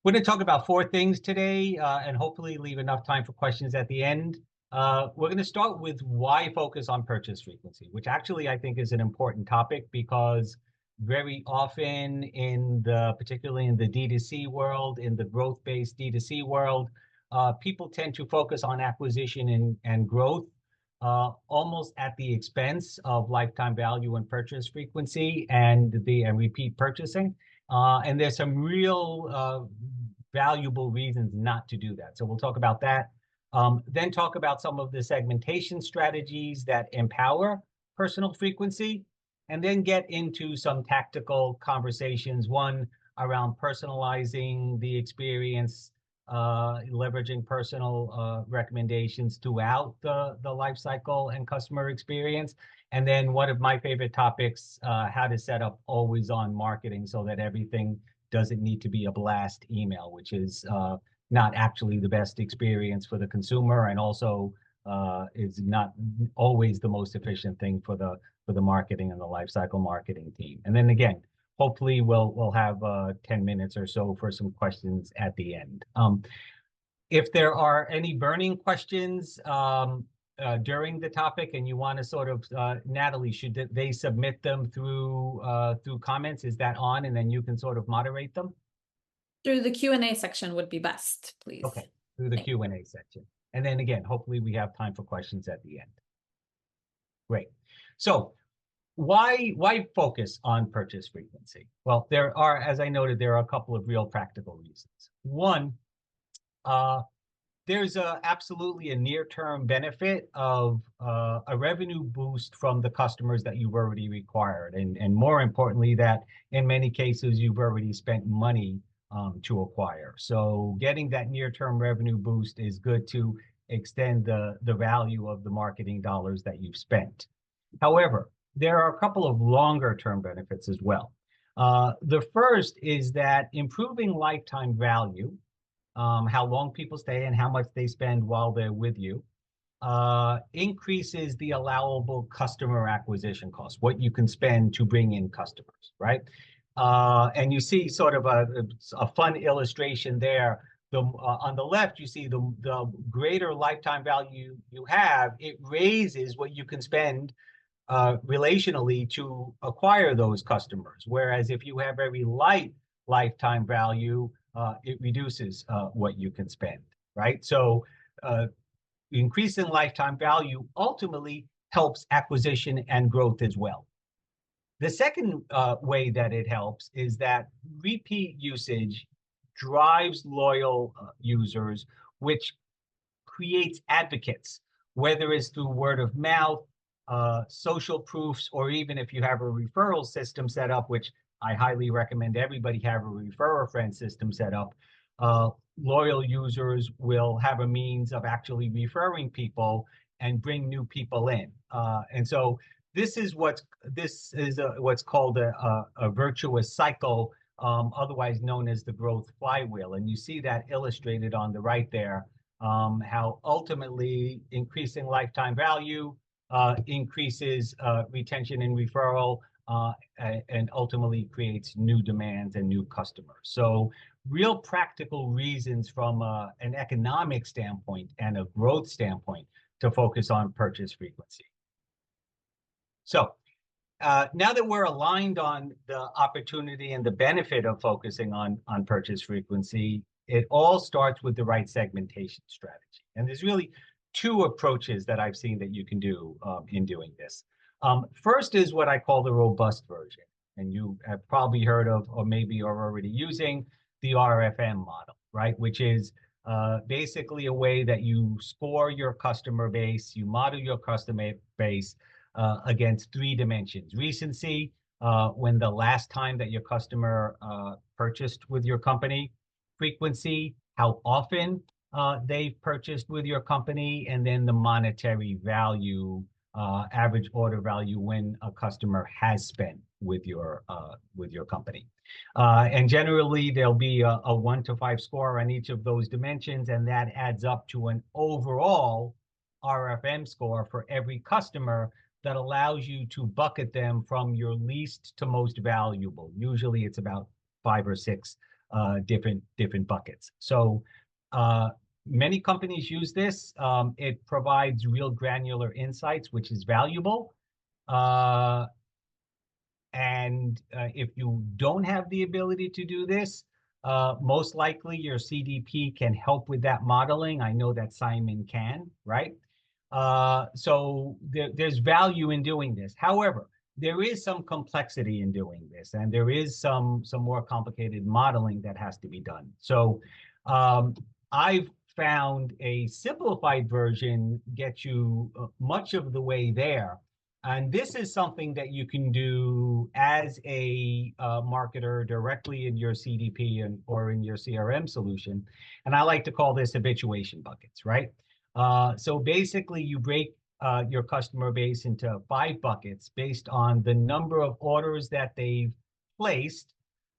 We're going to talk about four things today and hopefully leave enough time for questions at the end. We're going to start with why focus on purchase frequency, which actually I think is an important topic because very often particularly in the D2C world, in the growth-based D2C world, people tend to focus on acquisition and growth almost at the expense of lifetime value and purchase frequency and repeat purchasing. And there's some real valuable reasons not to do that. So we'll talk about that. Then talk about some of the segmentation strategies that empower personal frequency, and then get into some tactical conversations, one around personalizing the experience, leveraging personal recommendations throughout the life cycle and customer experience. And then one of my favorite topics, how to set up always on marketing so that everything doesn't need to be a blast email, which is not actually the best experience for the consumer, and also is not always the most efficient thing for the marketing and the lifecycle marketing team. And then again, hopefully we'll have 10 minutes or so for some questions at the end. If there are any burning questions during the topic and you want to sort of, Natalie, should they submit them through comments? Is that on? And then you can sort of moderate them? Through the Q&A section would be best, please. Okay, through the Q&A section. And then again, hopefully we have time for questions at the end. Great. So why focus on purchase frequency? Well, there are, as I noted, there are a couple of real practical reasons. One, there's absolutely a near-term benefit of a revenue boost from the customers that you've already acquired. And more importantly, that in many cases, you've already spent money to acquire. So getting that near-term revenue boost is good to extend the value of the marketing dollars that you've spent. However, there are a couple of longer-term benefits as well. The first is that improving lifetime value, how long people stay and how much they spend while they're with you, increases the allowable customer acquisition cost, what you can spend to bring in customers, right? And you see sort of a fun illustration there. On the left, you see the greater lifetime value you have, it raises what you can spend relationally to acquire those customers. Whereas if you have very light lifetime value, it reduces what you can spend, right? So increasing lifetime value ultimately helps acquisition and growth as well. The second way that it helps is that repeat usage drives loyal users, which creates advocates, whether it's through word of mouth, social proofs, or even if you have a referral system set up, which I highly recommend everybody have a refer a friend system set up. Loyal users will have a means of actually referring people and bring new people in. And so this is what's called a virtuous cycle, otherwise known as the growth flywheel. And you see that illustrated on the right there, how ultimately increasing lifetime value increases retention and referral, and ultimately creates new demands and new customers. So real practical reasons from an economic standpoint and a growth standpoint to focus on purchase frequency. So now that we're aligned on the opportunity and the benefit of focusing on purchase frequency, it all starts with the right segmentation strategy. And there's really two approaches that I've seen that you can do in doing this. First is what I call the robust version. And you have probably heard of, or maybe are already using, the RFM model, right? Which is basically a way that you score your customer base, you model your customer base against three dimensions: recency, when the last time that your customer purchased with your company; frequency, how often they've purchased with your company; and then the monetary value, average order value when a customer has spent with your company. And generally, there'll be a 1 to 5 score on each of those dimensions, and that adds up to an overall RFM score for every customer that allows you to bucket them from your least to most valuable. Usually it's about 5 or 6 different buckets. So many companies use this. It provides real granular insights, which is valuable. And if you don't have the ability to do this, most likely your CDP can help with that modeling. I know that Simon can, right? So there's value in doing this. However, there is some complexity in doing this, and there is some more complicated modeling that has to be done. So I've found a simplified version gets you much of the way there. And this is something that you can do as a marketer directly in your CDP or in your CRM solution. And I like to call this habituation buckets, right? So basically, you break your customer base into 5 buckets based on the number of orders that they've placed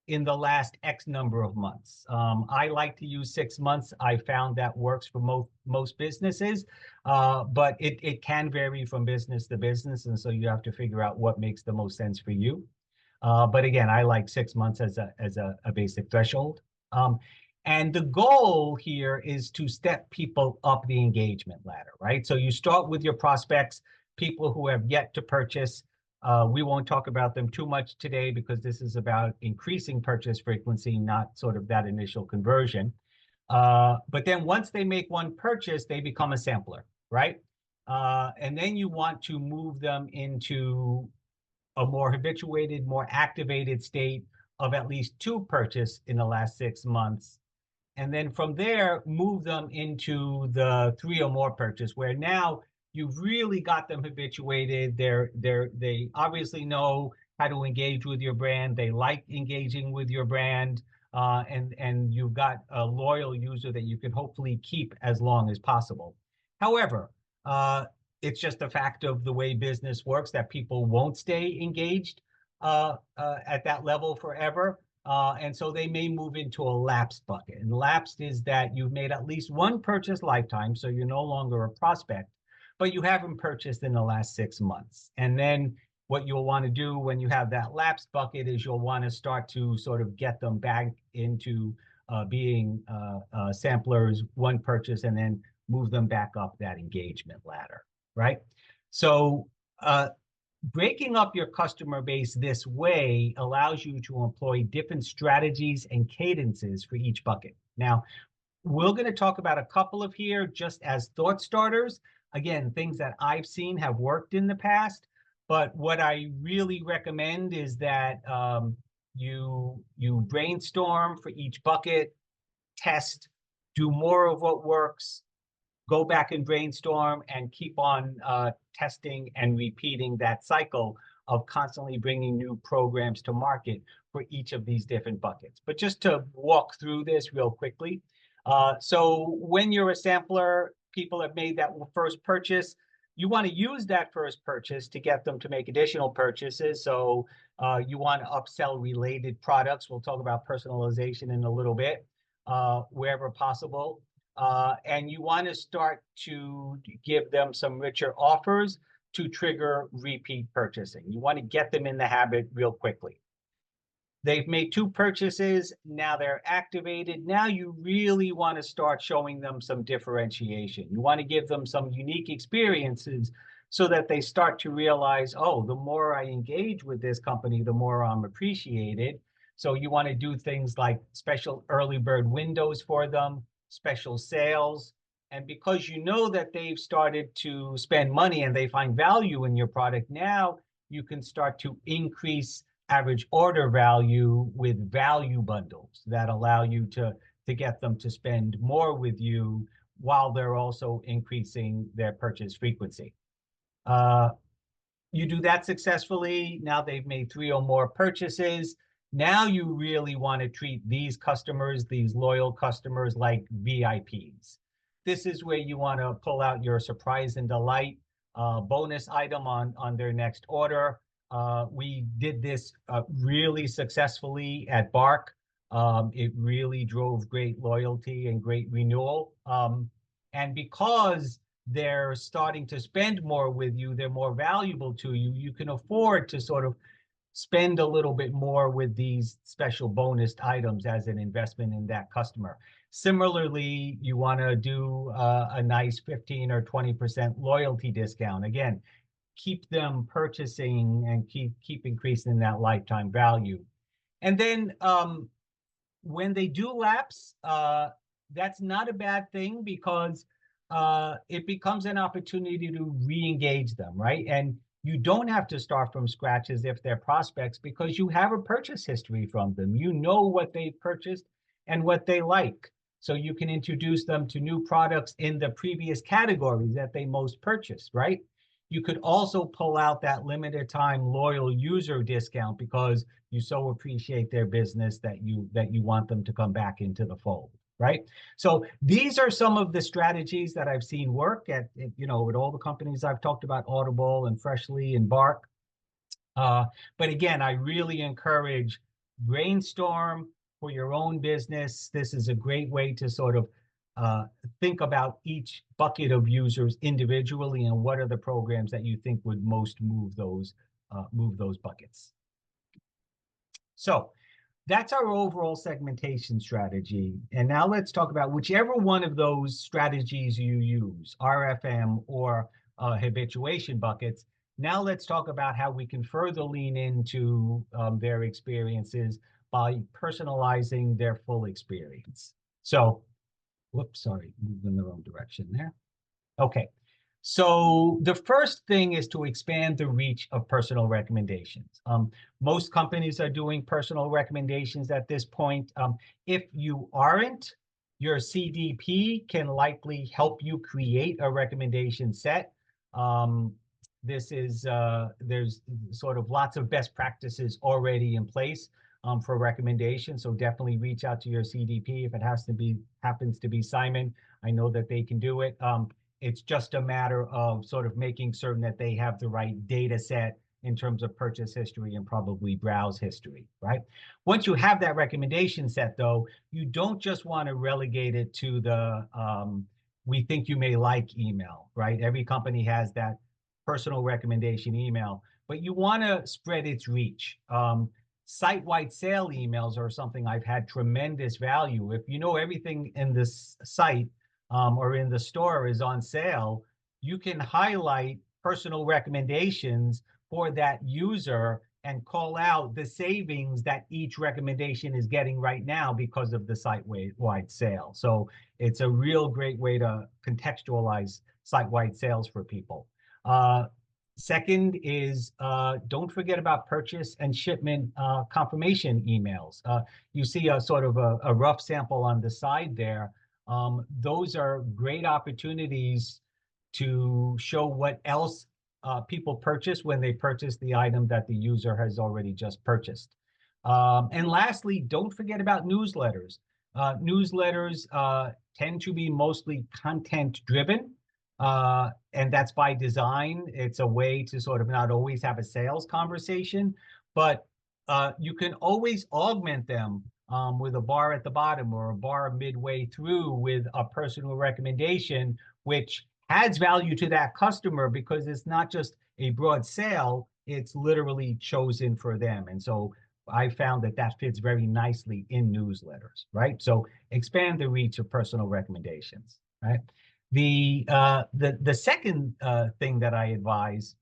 in the last X number of months. I like to use 6 months. I found that works for most businesses, but it can vary from business to business, and so you have to figure out what makes the most sense for you. But again, I like 6 months as a basic threshold. And the goal here is to step people up the engagement ladder, right? So you start with your prospects, people who have yet to purchase. We won't talk about them too much today because this is about increasing purchase frequency, not sort of that initial conversion. But then once they make one purchase, they become a sampler, right? And then you want to move them into a more habituated, more activated state of at least 2 purchases in the last 6 months. And then from there, move them into the 3 or more purchase, where now you've really got them habituated. They obviously know how to engage with your brand. They like engaging with your brand, and you've got a loyal user that you can hopefully keep as long as possible. However, it's just a fact of the way business works that people won't stay engaged at that level forever. And so they may move into a lapsed bucket. And lapsed is that you've made at least 1 purchase lifetime, so you're no longer a prospect, but you haven't purchased in the last 6 months. And then what you'll want to do when you have that lapsed bucket is you'll want to start to sort of get them back into being samplers, 1 purchase, and then move them back up that engagement ladder, right? So breaking up your customer base this way allows you to employ different strategies and cadences for each bucket. Now, we're going to talk about a couple of here just as thought starters. Again, things that I've seen have worked in the past, but what I really recommend is that you brainstorm for each bucket, test, do more of what works, go back and brainstorm, and keep on testing and repeating that cycle of constantly bringing new programs to market for each of these different buckets. But just to walk through this real quickly. So when you're a sampler, people have made that first purchase. You want to use that first purchase to get them to make additional purchases. So you want to upsell related products. We'll talk about personalization in a little bit, wherever possible. And you want to start to give them some richer offers to trigger repeat purchasing. You want to get them in the habit real quickly. They've made 2 purchases, now they're activated. Now you really want to start showing them some differentiation. You want to give them some unique experiences so that they start to realize, oh, the more I engage with this company, the more I'm appreciated. So you want to do things like special early bird windows for them, special sales. And because you know that they've started to spend money and they find value in your product, now you can start to increase average order value with value bundles that allow you to get them to spend more with you while they're also increasing their purchase frequency. You do that successfully. Now they've made 3 or more purchases. Now you really want to treat these customers, these loyal customers, like VIPs. This is where you want to pull out your surprise and delight bonus item on their next order. We did this really successfully at Bark. It really drove great loyalty and great renewal. And because they're starting to spend more with you, they're more valuable to you, you can afford to sort of spend a little bit more with these special bonus items as an investment in that customer. Similarly, you want to do a nice 15 or 20% loyalty discount. Again, keep them purchasing and keep increasing that lifetime value. And then when they do lapse, that's not a bad thing, because it becomes an opportunity to re-engage them, right? And you don't have to start from scratch as if they're prospects, because you have a purchase history from them. You know what they purchased and what they like. So you can introduce them to new products in the previous categories that they most purchased, right? You could also pull out that limited time loyal user discount because you so appreciate their business that you want them to come back into the fold, right? So these are some of the strategies that I've seen work at with all the companies I've talked about, Audible and Freshly and Bark. But again, I really encourage brainstorm for your own business. This is a great way to sort of think about each bucket of users individually and what are the programs that you think would most move those buckets. So that's our overall segmentation strategy. And now let's talk about whichever one of those strategies you use, RFM or habituation buckets. Now let's talk about how we can further lean into their experiences by personalizing their full experience. So, whoops, sorry, moved in the wrong direction there. Okay, so the first thing is to expand the reach of personal recommendations. Most companies are doing personal recommendations at this point. If you aren't, your CDP can likely help you create a recommendation set. There's sort of lots of best practices already in place for recommendations. So definitely reach out to your CDP if it happens to be Simon. I know that they can do it. It's just a matter of sort of making certain that they have the right data set in terms of purchase history and probably browse history, right? Once you have that recommendation set, though, you don't just want to relegate it to the we think you may like email, right? Every company has that personal recommendation email, but you want to spread its reach. Site-wide sale emails are something I've had tremendous value. If you know everything in this site or in the store is on sale, you can highlight personal recommendations for that user and call out the savings that each recommendation is getting right now because of the site-wide sale. So it's a real great way to contextualize site-wide sales for people. Second is don't forget about purchase and shipment confirmation emails. You see a sort of a rough sample on the side there. Those are great opportunities to show what else people purchase when they purchase the item that the user has already just purchased. And lastly, don't forget about newsletters. Newsletters tend to be mostly content driven. And that's by design. It's a way to sort of not always have a sales conversation, but you can always augment them with a bar at the bottom or a bar midway through with a personal recommendation, which adds value to that customer because it's not just a broad sale, it's literally chosen for them. And so I found that that fits very nicely in newsletters, right? So expand the reach of personal recommendations, right? The second thing that I advise,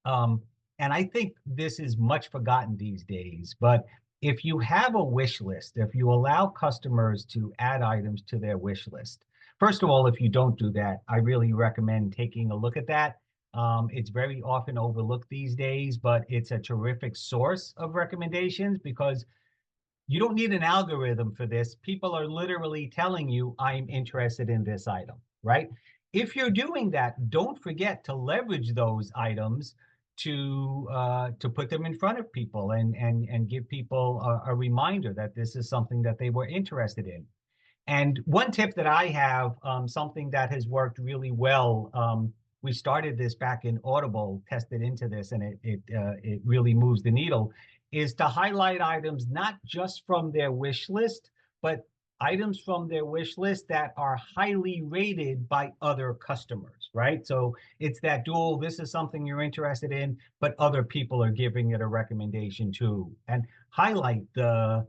and I think this is much forgotten these days, but if you have a wish list, if you allow customers to add items to their wish list, first of all, if you don't do that, I really recommend taking a look at that. It's very often overlooked these days, but it's a terrific source of recommendations because you don't need an algorithm for this. People are literally telling you, I'm interested in this item, right? If you're doing that, don't forget to leverage those items to put them in front of people and give people a reminder that this is something that they were interested in. And one tip that I have, something that has worked really well, we started this back in Audible, tested into this, and it really moves the needle, is to highlight items not just from their wish list, but items from their wish list that are highly rated by other customers, right? So it's that dual, this is something you're interested in, but other people are giving it a recommendation too. And highlight the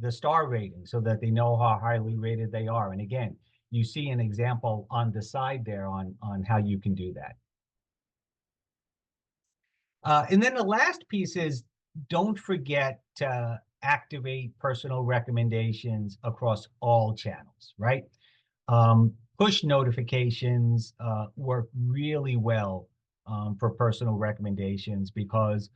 star rating so that they know how highly rated they are. And again, you see an example on the side there on how you can do that. And then the last piece is, don't forget to activate personal recommendations across all channels, right? Push notifications work really well for personal recommendations because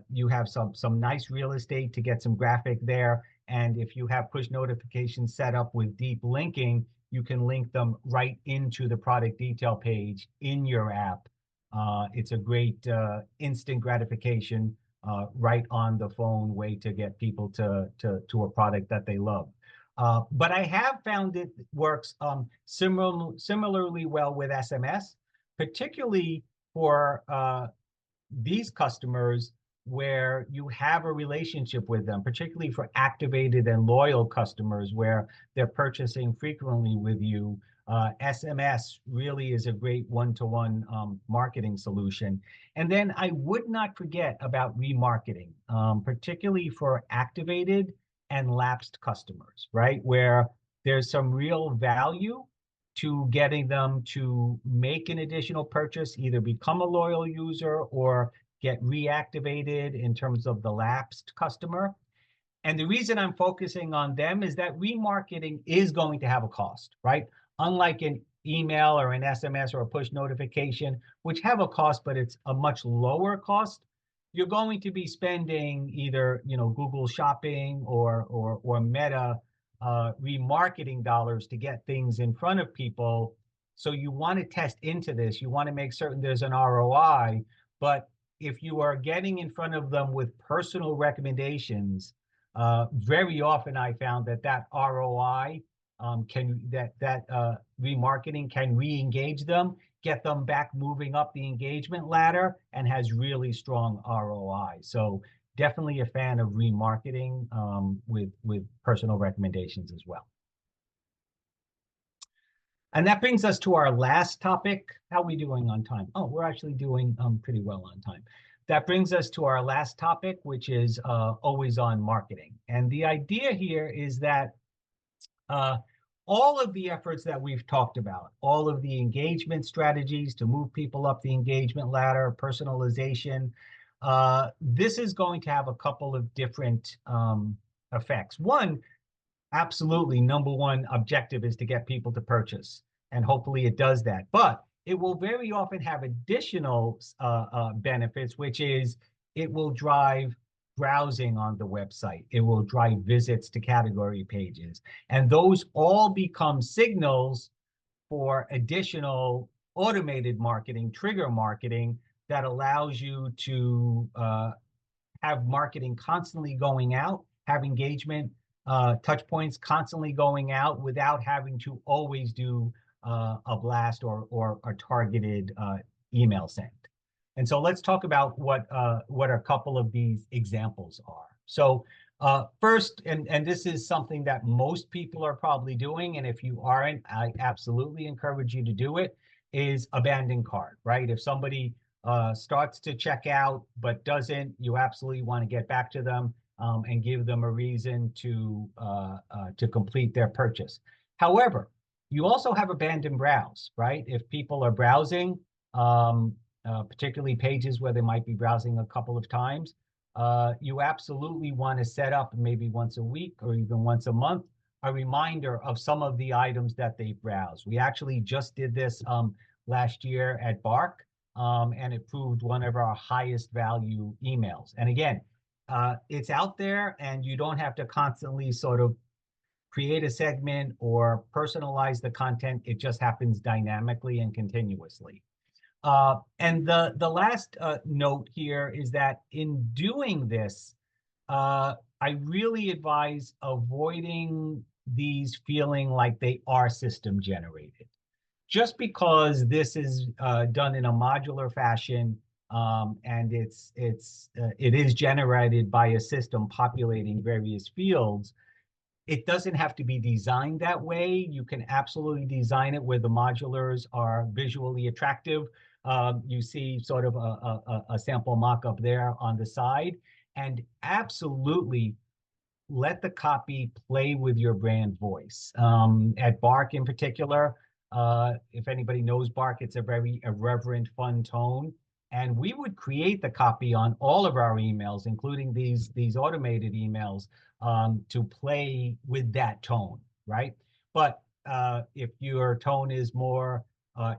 you have some nice real estate to get some graphic there. And if you have push notifications set up with deep linking, you can link them right into the product detail page in your app. It's a great instant gratification, right on the phone way to get people to a product that they love. But I have found it works similarly well with SMS, particularly for these customers where you have a relationship with them, particularly for activated and loyal customers where they're purchasing frequently with you. SMS really is a great one-to-one marketing solution. And then I would not forget about remarketing, particularly for activated and lapsed customers, right? Where there's some real value to getting them to make an additional purchase, either become a loyal user or get reactivated in terms of the lapsed customer. And the reason I'm focusing on them is that remarketing is going to have a cost, right? Unlike an email or an SMS or a push notification, which have a cost, but it's a much lower cost, you're going to be spending either, Google Shopping or Meta remarketing dollars to get things in front of people. So you want to test into this. You want to make certain there's an ROI. But if you are getting in front of them with personal recommendations, very often I found that ROI remarketing can re-engage them, get them back moving up the engagement ladder, and has really strong ROI. So definitely a fan of remarketing with personal recommendations as well. And that brings us to our last topic. How are we doing on time? Oh, we're actually doing pretty well on time. That brings us to our last topic, which is always-on marketing. And the idea here is that all of the efforts that we've talked about, all of the engagement strategies to move people up the engagement ladder, personalization, this is going to have a couple of different effects. One, absolutely, number one objective is to get people to purchase, and hopefully it does that. But it will very often have additional benefits, which is it will drive browsing on the website. It will drive visits to category pages. And those all become signals for additional automated marketing, trigger marketing, that allows you to have marketing constantly going out, have engagement touch points constantly going out without having to always do a blast or a targeted email send. And so let's talk about what a couple of these examples are. So first, and this is something that most people are probably doing, and if you aren't, I absolutely encourage you to do it, is abandon cart, right? If somebody starts to check out but doesn't, you absolutely want to get back to them and give them a reason to complete their purchase. However, you also have abandoned browse, right? If people are browsing, particularly pages where they might be browsing a couple of times, you absolutely want to set up maybe once a week or even once a month a reminder of some of the items that they browse. We actually just did this last year at Bark, and it proved one of our highest value emails. And again, it's out there, and you don't have to constantly sort of create a segment or personalize the content. It just happens dynamically and continuously. And the last note here is that in doing this, I really advise avoiding these feeling like they are system generated. Just because this is done in a modular fashion, and it is generated by a system populating various fields, It doesn't have to be designed that way. You can absolutely design it where the modulars are visually attractive. You see sort of a sample mock-up there on the side. And absolutely let the copy play with your brand voice. At Bark in particular, if anybody knows Bark, it's a very irreverent, fun tone. And we would create the copy on all of our emails, including these automated emails, to play with that tone, right? But if your tone is more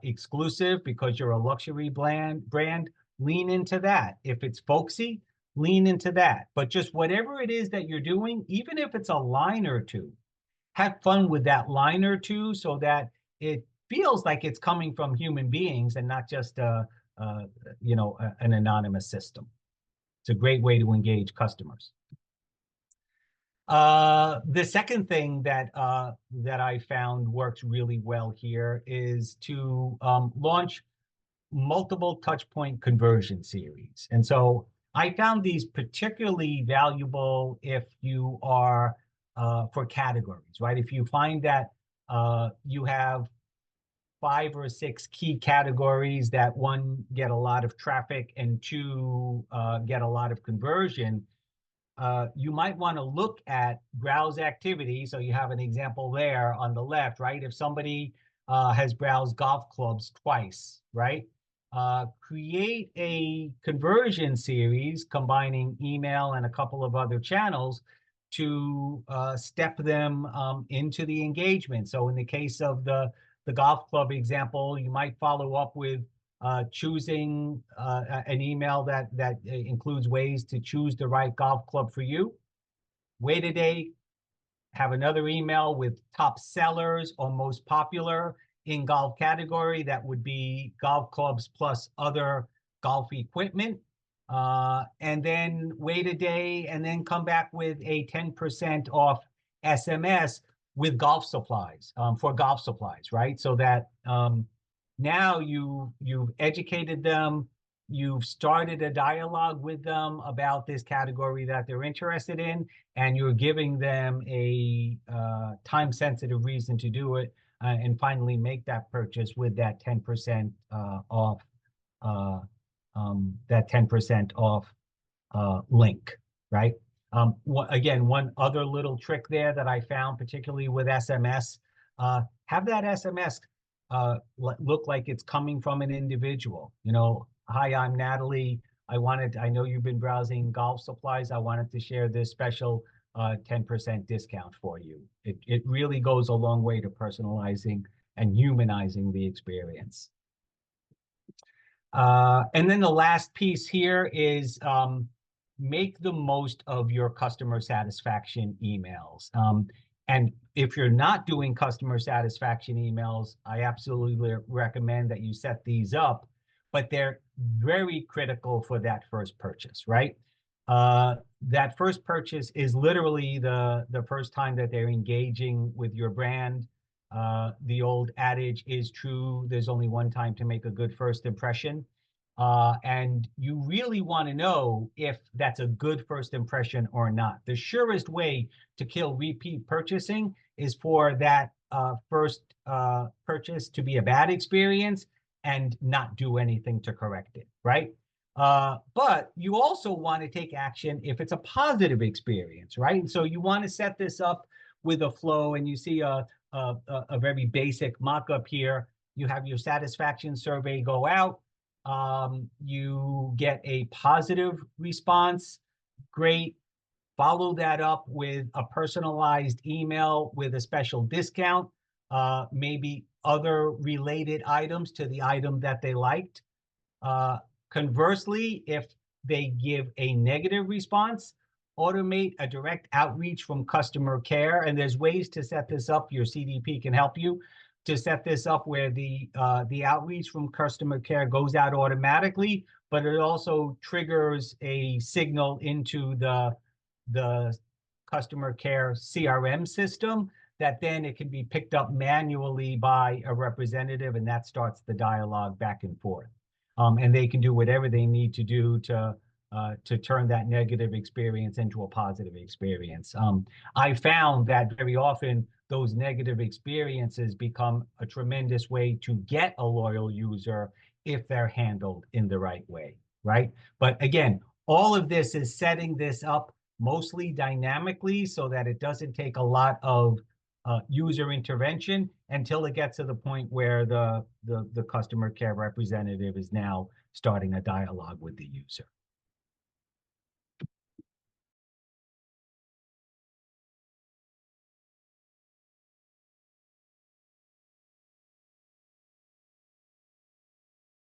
exclusive because you're a luxury brand, lean into that. If it's folksy, lean into that. But just whatever it is that you're doing, even if it's a line or two, have fun with that line or two so that it feels like it's coming from human beings and not just an anonymous system. It's a great way to engage customers. The second thing that I found works really well here is to launch multiple touchpoint conversion series. And so I found these particularly valuable if you are for categories, right? If you find that you have 5 or 6 key categories that, one, get a lot of traffic and 2, get a lot of conversion, you might want to look at browse activity. So you have an example there on the left, right? If somebody has browsed golf clubs twice, right? Create a conversion series combining email and a couple of other channels to step them into the engagement. So in the case of the golf club example, you might follow up with choosing an email that includes ways to choose the right golf club for you. Wait a day, have another email with top sellers or most popular in golf category. That would be golf clubs plus other golf equipment. And then wait a day and then come back with a 10% off SMS with golf supplies, for golf supplies, right? So that now you've educated them, you've started a dialogue with them about this category that they're interested in, and you're giving them a time-sensitive reason to do it, and finally make that purchase with that 10% off, link, right? Again, one other little trick there that I found, particularly with SMS, have that SMS look like it's coming from an individual. You know, hi, I'm Natalie. I know you've been browsing golf supplies. I wanted to share this special 10% discount for you. It really goes a long way to personalizing and humanizing the experience. And then the last piece here is make the most of your customer satisfaction emails. And if you're not doing customer satisfaction emails, I absolutely recommend that you set these up, but they're very critical for that first purchase, right? That first purchase is literally the first time that they're engaging with your brand. The old adage is true, there's only one time to make a good first impression. And you really want to know if that's a good first impression or not. The surest way to kill repeat purchasing is for that first purchase to be a bad experience and not do anything to correct it, right? But you also want to take action if it's a positive experience, right? And so you want to set this up with a flow, and you see a very basic mock-up here. You have your satisfaction survey go out. You get a positive response, great. Follow that up with a personalized email with a special discount, maybe other related items to the item that they liked. Conversely, if they give a negative response, automate a direct outreach from customer care. And there's ways to set this up. Your CDP can help you to set this up where the outreach from customer care goes out automatically, but it also triggers a signal into the customer care CRM system that then it can be picked up manually by a representative, and that starts the dialogue back and forth. And they can do whatever they need to do to to turn that negative experience into a positive experience. I found that very often those negative experiences become a tremendous way to get a loyal user if they're handled in the right way, right? But again, all of this is setting this up mostly dynamically so that it doesn't take a lot of user intervention until it gets to the point where the customer care representative is now starting a dialogue with the user.